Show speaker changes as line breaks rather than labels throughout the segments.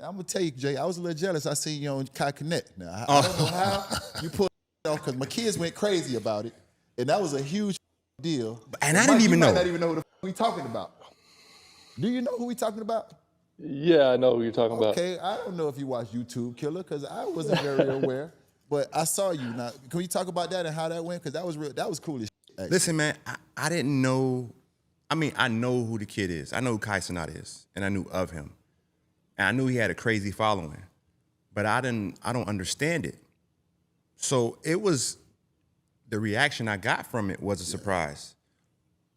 I'm gonna tell you, Jay, I was a little jealous. I seen you on Kai Connect. Now I don't know how you pulled it off because my kids went crazy about it, and that was a huge deal.
And I didn't even know.
You might not even know who the we talking about. Do you know who we talking about?
Yeah, I know who you're talking about.
Okay, I don't know if you watch YouTube, Killer, because I wasn't very aware. But I saw you. Now, can we talk about that and how that went? Because that was real. That was cool as shit.
Listen, man, I didn't know. I mean, I know who the kid is. I know who Kai Cenat is, and I knew of him. And I knew he had a crazy following, but I don't understand it. So it was, the reaction I got from it was a surprise.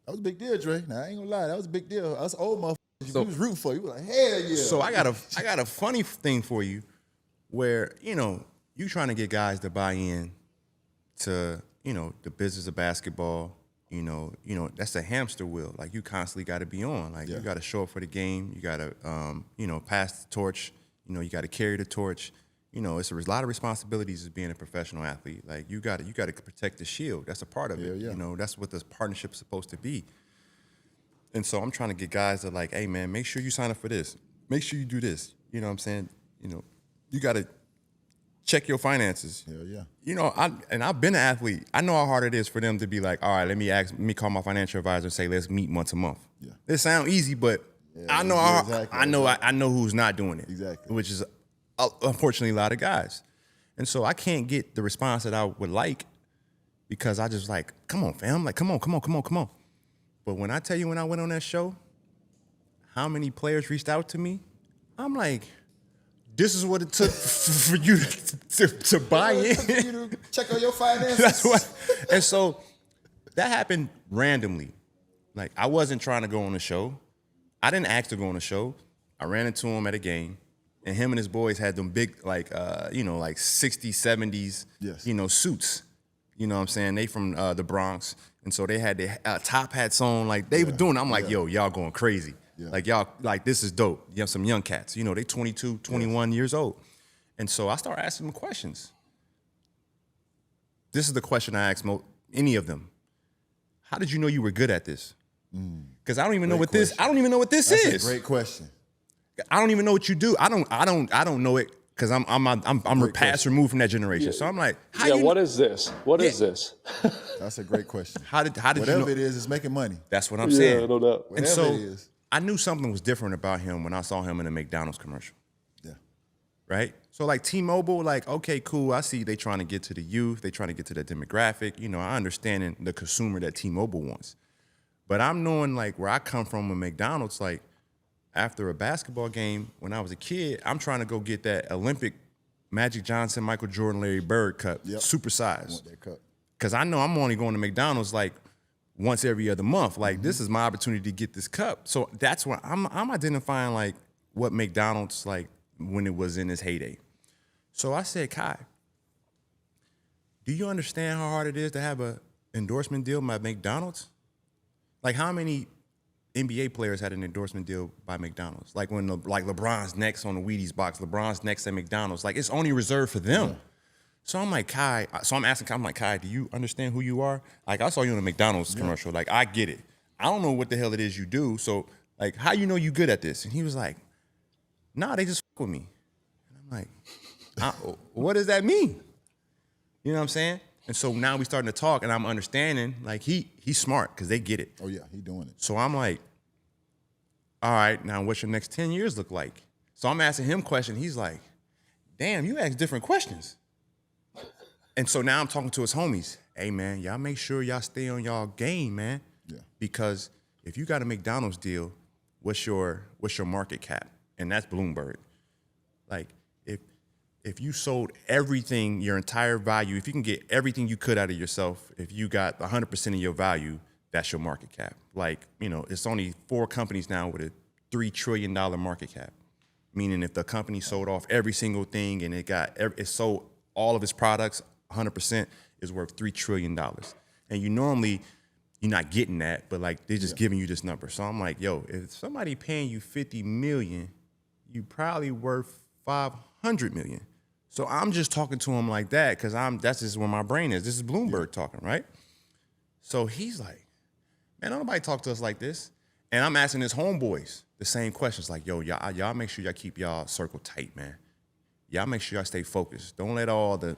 That was a big deal, Dre. Now, I ain't gonna lie, that was a big deal. Us old motherfuckers, you was rooting for you. You were like, hell yeah.
So I got a funny thing for you where, you trying to get guys to buy in to, the business of basketball. That's a hamster wheel. Like, you constantly got to be on. Like, you got to show up for the game. You got to, pass the torch. You got to carry the torch. It's a lot of responsibilities as being a professional athlete. Like, you got to protect the shield. That's a part of it.
Yeah.
That's what this partnership is supposed to be. And so I'm trying to get guys that like, hey, man, make sure you sign up for this. Make sure you do this. You know what I'm saying? You got to check your finances.
Hell yeah.
I've been an athlete. I know how hard it is for them to be like, all right, let me call my financial advisor and say, let's meet once a month. Yeah. It sounds easy, but I know I know who's not doing it.
Exactly.
Which is unfortunately a lot of guys. And so I can't get the response that I would like because I just like, come on, fam. Like, come on. But when I tell you when I went on that show, how many players reached out to me, I'm like, this is what it took for you to buy in.
You to check on your finances.
That's what. And so that happened randomly. Like, I wasn't trying to go on the show. I didn't ask to go on the show. I ran into him at a game, and him and his boys had them big, like 60s, 70s, suits. You know what I'm saying? They from the Bronx, and so they had their top hats on. Like, they were doing it. I'm like, yo, y'all going crazy. Yeah. Like, y'all, like, this is dope. You have some young cats. They 22, 21 years old. And so I started asking them questions. This is the question I asked any of them. How did you know you were good at this? Because I don't even know what this. I don't even know what this is.
That's a great question.
I don't even know what you do. I don't know it because I'm past removed from that generation. Yeah. So I'm like,
what is this? What is this?
That's a great question.
How did
Whatever
you know?
it is, it's making money.
That's what I'm saying.
Yeah, no doubt.
And so it is. I knew something was different about him when I saw him in a McDonald's commercial.
Yeah.
Right? So like T-Mobile, like, okay, cool. I see they trying to get to the youth. They trying to get to the demographic. I understand the consumer that T-Mobile wants. But I'm knowing like where I come from with McDonald's, like after a basketball game when I was a kid, I'm trying to go get that Olympic Magic Johnson, Michael Jordan, Larry Bird cup, supersized. I want that cup. Because I know I'm only going to McDonald's like once every other month. Like, this is my opportunity to get this cup. So that's when I'm identifying like what McDonald's like when it was in its heyday. So I said, Kai, do you understand how hard it is to have an endorsement deal by McDonald's? Like, how many NBA players had an endorsement deal by McDonald's? Like when LeBron's next on the Wheaties box, LeBron's next at McDonald's. Like, it's only reserved for them. Yeah. So I'm like, Kai, I'm like, Kai, do you understand who you are? Like, I saw you in a McDonald's commercial. Like, I get it. I don't know what the hell it is you do. So, like, how you know you good at this? And he was like, nah, they just fuck with me. And I'm like, what does that mean? You know what I'm saying? And so now we starting to talk, and I'm understanding, like, he's smart because they get it.
Oh, yeah, he doing it.
So I'm like, all right, now what's your next 10 years look like? So I'm asking him questions. He's like, damn, you ask different questions. And so now I'm talking to his homies. Hey, man, y'all make sure y'all stay on y'all game, man. Yeah. Because if you got a McDonald's deal, what's your market cap? And that's Bloomberg. Like, if you sold everything, your entire value, if you can get everything you could out of yourself, if you got 100% of your value, that's your market cap. Like, it's only 4 companies now with a $3 trillion market cap. Meaning if the company sold off every single thing and it sold all of its products, 100% is worth $3 trillion. And you're not getting that, but like they're just giving you this number. So I'm like, yo, if somebody paying you $50 million, you probably worth $500 million. So I'm just talking to him like that because that's just where my brain is. This is Bloomberg talking, right? So he's like, man, don't nobody talk to us like this. And I'm asking his homeboys the same questions like, yo, y'all make sure y'all keep y'all circle tight, man. Y'all make sure y'all stay focused. Don't let all the,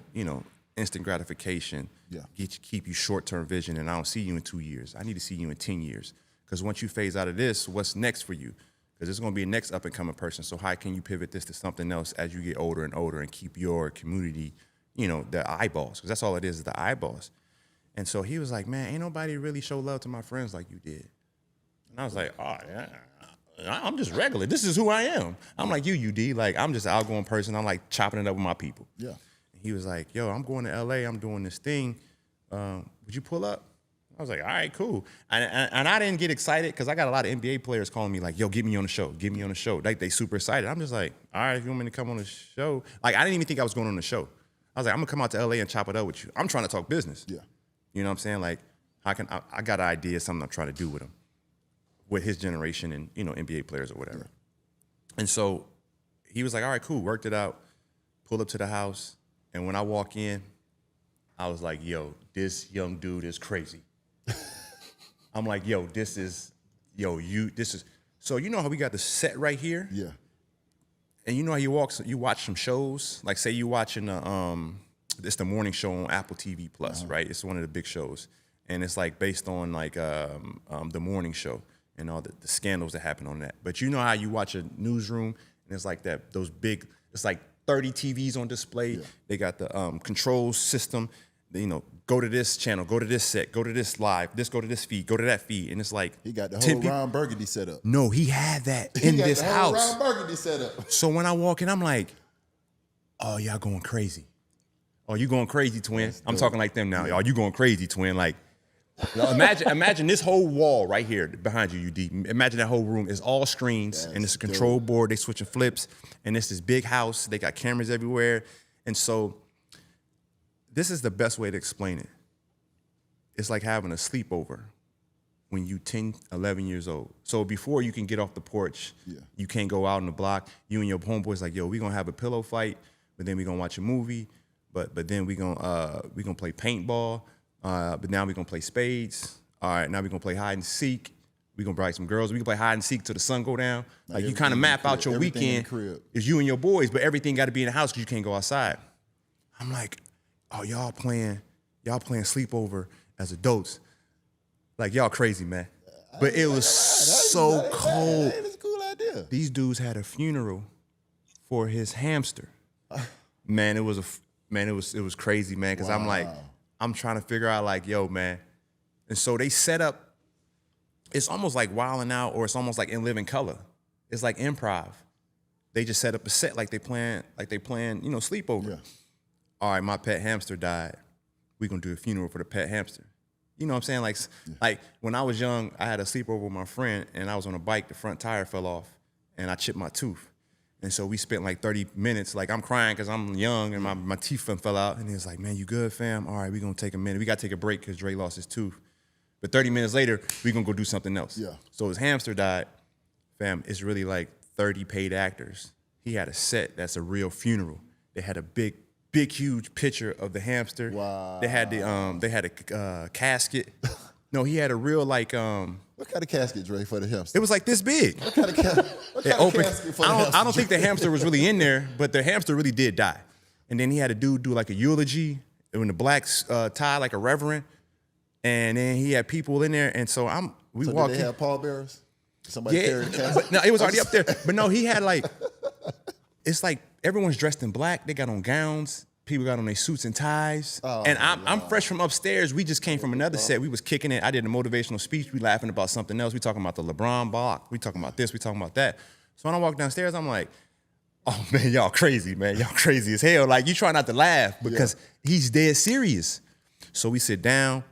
instant gratification keep you short-term vision, and I don't see you in 2 years. I need to see you in 10 years. Because once you phase out of this, what's next for you? Because there's going to be a next up-and-coming person. So how can you pivot this to something else as you get older and older and keep your community, the eyeballs? Because that's all it is the eyeballs. And so he was like, man, ain't nobody really show love to my friends like you did. And I was like, oh, yeah, I'm just regular. This is who I am. I'm like you, UD. Like, I'm just an outgoing person. I'm like chopping it up with my people.
Yeah.
And he was like, yo, I'm going to LA. I'm doing this thing. Would you pull up? I was like, all right, cool. And I didn't get excited because I got a lot of NBA players calling me like, yo, get me on the show. Get me on the show. Like, they super excited. I'm just like, all right, if you want me to come on the show. Like, I didn't even think I was going on the show. I was like, I'm going to come out to LA and chop it up with you. I'm trying to talk business.
Yeah.
You know what I'm saying? Like, I got an idea, something I'm trying to do with him, with his generation and, NBA players or whatever. Yeah. And so he was like, all right, cool, worked it out, pulled up to the house. And when I walk in, I was like, yo, this young dude is crazy. I'm like, yo, this is. So you know how we got the set right here?
Yeah.
And you know how you watch some shows? Like, say you watching it's the morning show on Apple TV Plus, right? It's one of the big shows. And it's like based on like the morning show and all the scandals that happen on that. But you know how you watch a newsroom and it's like it's like 30 TVs on display. Yeah. They got the control system, go to this channel, go to this set, go to this live, go to this feed, go to that feed. And it's like
he got the whole Ron Burgundy set up.
No, he had that in this house.
He got the whole Ron Burgundy set up.
So when I walk in, I'm like, oh, y'all going crazy. Oh, you going crazy, twin? I'm talking like them now. Y'all, you going crazy, twin? Like, imagine this whole wall right here behind you, UD. Imagine that whole room is all screens, and it's a control board. They switching flips, and it's this big house. They got cameras everywhere. And so this is the best way to explain it. It's like having a sleepover when you 10, 11 years old. So before you can get off the porch, you can't go out on the block. You and your homeboys like, yo, we gonna have a pillow fight, but then we gonna watch a movie. But then we gonna play paintball. But now we gonna play spades. All right, now we gonna play hide and seek. We gonna bring some girls. We can play hide and seek till the sun go down. Like you kind of map out your weekend. It's you and your boys, but everything got to be in the house because you can't go outside. I'm like, oh, y'all playing sleepover as adults. Like, y'all crazy, man. But it was so cold.
It was a cool idea.
These dudes had a funeral for his hamster. Man, it was crazy, man, because I'm like, I'm trying to figure out like, yo, man. And so they set up, it's almost like Wildin' Out, or it's almost like In Living Color. It's like improv. They just set up a set like they playing, sleepover. Yeah. All right, my pet hamster died. We're gonna do a funeral for the pet hamster. You know what I'm saying? Like when I was young, I had a sleepover with my friend, and I was on a bike, the front tire fell off, and I chipped my tooth. And so we spent like 30 minutes, like I'm crying because I'm young and my teeth fell out. And he was like, man, you good, fam? All right, we're going to take a minute. We got to take a break because Dre lost his tooth. But 30 minutes later, we're going to go do something else. Yeah. So his hamster died. Fam, it's really like 30 paid actors. He had a set that's a real funeral. They had a big, huge picture of the hamster. Wow. They had a casket. No, he had a real like
What kind of casket, Dre, for the hamster?
It was like this big.
What kind of casket for the hamster?
I don't think the hamster was really in there, but the hamster really did die. And then he had a dude do like a eulogy in the black tie, like a reverend. And then he had people in there, and so we walked in.
Did they have pallbearers? Somebody carried the casket?
No, it was already up there. But no, he had like, it's like everyone's dressed in black. They got on gowns. People got on their suits and ties. And I'm fresh from upstairs. We just came from another set. We was kicking it. I did a motivational speech. We laughing about something else. We talking about the LeBron block. We talking about this. We talking about that. So when I walk downstairs, I'm like, oh, man, y'all crazy, man. Y'all crazy as hell. Like, you try not to laugh because he's dead serious. So we sit down,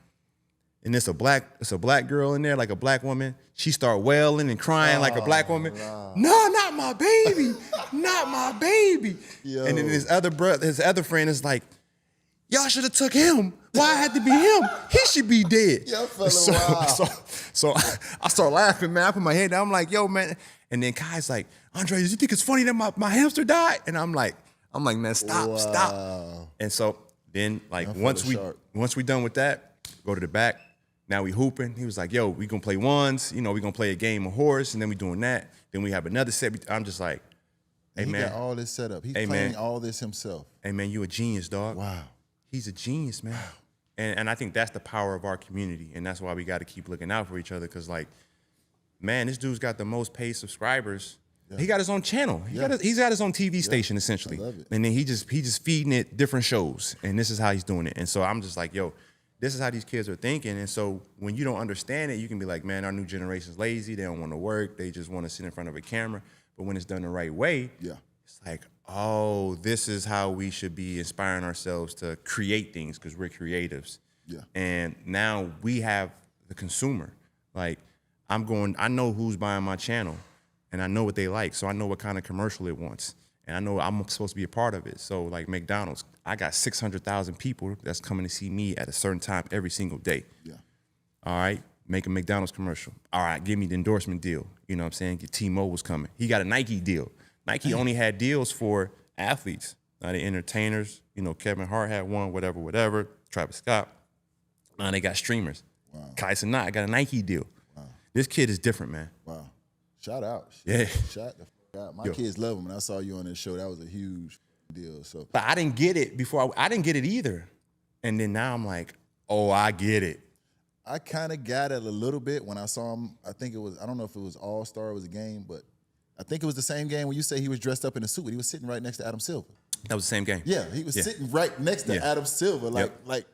and it's a black girl in there, like a black woman. She start wailing and crying like a black woman. Wow. No, not my baby. Not my baby. Yo. And then his other friend is like, y'all should have took him. Why it had to be him? He should be dead.
Yo, fella,
so I start laughing, man. I put my head down. I'm like, yo, man. And then Kai's like, Andre, do you think it's funny that my hamster died? And I'm like, man, stop. And so then, like, once we done with that, go to the back. Now we hooping. He was like, yo, we gonna play ones. You know, we gonna play a game of horse, and then we doing that. Then we have another set. I'm just like, hey,
he
man.
got all this set up. He's
Hey,
playing
man.
all this himself.
Hey, man, you a genius, dog.
Wow.
He's a genius, man. And I think that's the power of our community. And that's why we got to keep looking out for each other. Because, like, man, this dude's got the most paid subscribers. Yeah. He got his own channel. He's got his own TV station, essentially.
I love it.
And then he just feeding it different shows. And this is how he's doing it. And so I'm just like, yo, this is how these kids are thinking. And so when you don't understand it, you can be like, man, our new generation's lazy. They don't want to work. They just want to sit in front of a camera. But when it's done the right way, it's like, oh, this is how we should be inspiring ourselves to create things because we're creatives.
Yeah.
And now we have the consumer. Like, I know who's buying my channel and I know what they like. So I know what kind of commercial it wants. And I know I'm supposed to be a part of it. So like McDonald's, I got 600,000 people that's coming to see me at a certain time every single day.
Yeah.
All right, make a McDonald's commercial. All right, give me the endorsement deal. You know what I'm saying? T-Mobile's coming. He got a Nike deal. Nike only had deals for athletes, not the entertainers. You know, Kevin Hart had one, whatever. Travis Scott. Now they got streamers.
Wow.
Cenat got a Nike deal. Wow. This kid is different, man.
Wow. Shout out.
Yeah.
Shout the f out. My kids love him. When I saw you on this show, that was a huge deal. So,
but I didn't get it before. I didn't get it either. And then now I'm like, oh, I get it.
I kind of got it a little bit when I saw him. I think it was, I don't know if it was All-Star, it was a game, but I think it was the same game when you say he was dressed up in a suit. He was sitting right next to Adam Silver.
That was the same game.
Yeah, he was sitting right next to Adam Silver, like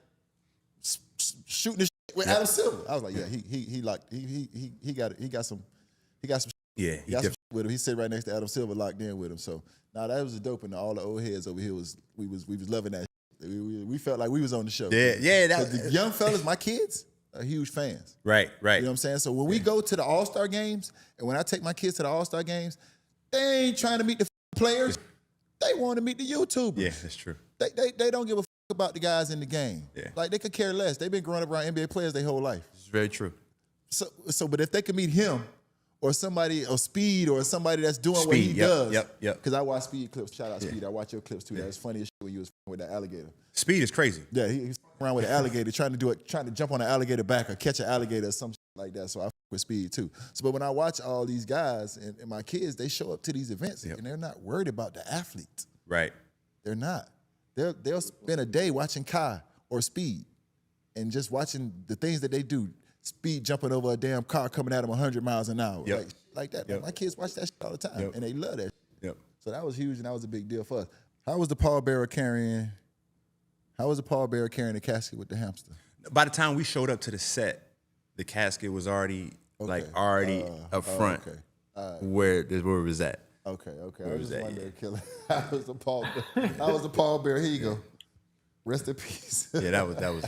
shooting the shit with Adam Silver. I was like, yeah, he got some
Yeah,
he got some shit with him. He sit right next to Adam Silver, locked in with him. So now that was dope, and all the old heads over here we was loving that. We felt like we was on the show.
Yeah.
The young fellas, my kids, are huge fans.
Right.
You know what I'm saying? So when we go to the All-Star games, and when I take my kids to the All-Star games, they ain't trying to meet the players. They want to meet the YouTubers.
Yeah, that's true.
They don't give a about the guys in the game.
Yeah.
Like, they could care less. They've been growing up around NBA players their whole life.
It's very true.
But if they could meet him or somebody, or Speed, or somebody that's doing what he does.
Yep.
Because I watch Speed clips. Shout out Speed. I watch your clips too. That was funny as shit when you was with that alligator.
Speed is crazy.
Yeah, he's around with an alligator, trying to jump on an alligator back or catch an alligator or some shit like that. So I with Speed too. So, but when I watch all these guys and my kids, they show up to these events and they're not worried about the athletes.
Right.
They're not. They'll spend a day watching Kai or Speed and just watching the things that they do. Speed jumping over a damn car coming at him 100 miles an hour. Like that.
Yep.
My kids watch that shit all the time, and they love that.
Yep.
So that was huge, and that was a big deal for us. How was the pallbearer carrying the casket with the hamster?
By the time we showed up to the set, the casket was already up front. Where it was at.
Okay. I was just wondering, Killer. I was the pallbearer. Here you go. Rest in peace.
Yeah, that was.